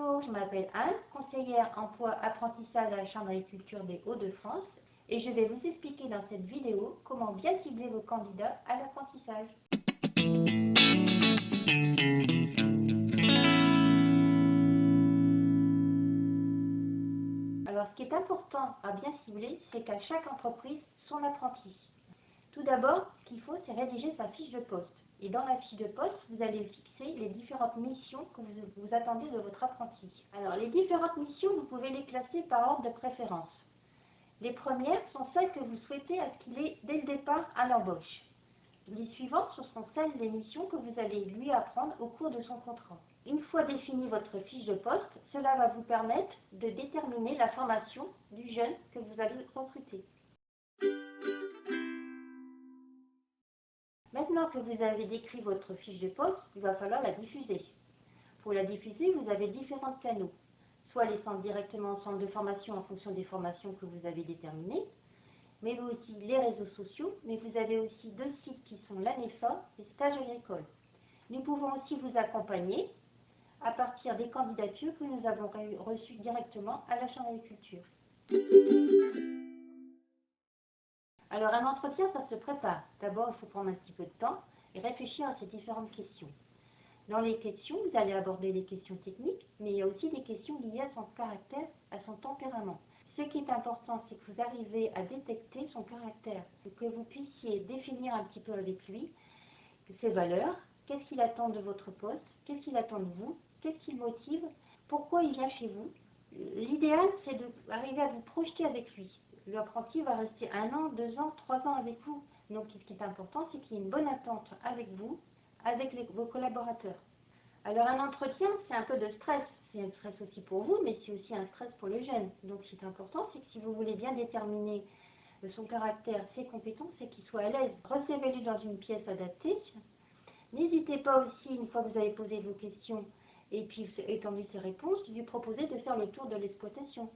Bonjour, je m'appelle Anne, conseillère emploi-apprentissage à la Chambre d'agriculture des Hauts-de-France et je vais vous expliquer dans cette vidéo comment bien cibler vos candidats à l'apprentissage. Alors, ce qui est important à bien cibler, c'est qu'à chaque entreprise, son apprenti. Tout d'abord, ce qu'il faut, c'est rédiger sa fiche de poste. Et dans la fiche de poste, vous allez fixer les différentes missions que vous attendez de votre apprenti. Alors, les différentes missions, vous pouvez les classer par ordre de préférence. Les premières sont celles que vous souhaitez à ce qu'il ait dès le départ à l'embauche. Les suivantes, ce seront celles des missions que vous allez lui apprendre au cours de son contrat. Une fois définie votre fiche de poste, cela va vous permettre de déterminer la formation du jeune que vous allez recruter. Maintenant que vous avez décrit votre fiche de poste, il va falloir la diffuser. Pour la diffuser, vous avez différents canaux. Soit les centres directement au centre de formation en fonction des formations que vous avez déterminées, mais aussi les réseaux sociaux, mais vous avez aussi deux sites qui sont l'ANEFA et Stage Agricole. Nous pouvons aussi vous accompagner à partir des candidatures que nous avons reçues directement à la Chambre d'agriculture. Alors un entretien, ça se prépare. D'abord, il faut prendre un petit peu de temps et réfléchir à ces différentes questions. Dans les questions, vous allez aborder des questions techniques, mais il y a aussi des questions liées à son caractère, à son tempérament. Ce qui est important, c'est que vous arrivez à détecter son caractère, que vous puissiez définir un petit peu avec lui ses valeurs, qu'est-ce qu'il attend de votre poste, qu'est-ce qu'il attend de vous, qu'est-ce qui le motive, pourquoi il vient chez vous. L'idéal, c'est d'arriver à vous projeter avec lui. L'apprenti va rester 1 an, 2 ans, 3 ans avec vous. Donc, ce qui est important, c'est qu'il y ait une bonne attente avec vous, avec vos collaborateurs. Alors, un entretien, c'est un peu de stress. C'est un stress aussi pour vous, mais c'est aussi un stress pour le jeune. Donc, ce qui est important, c'est que si vous voulez bien déterminer son caractère, ses compétences, c'est qu'il soit à l'aise. Recevez-le dans une pièce adaptée. N'hésitez pas aussi, une fois que vous avez posé vos questions et puis étendu ses réponses, de lui proposer de faire le tour de l'exploitation.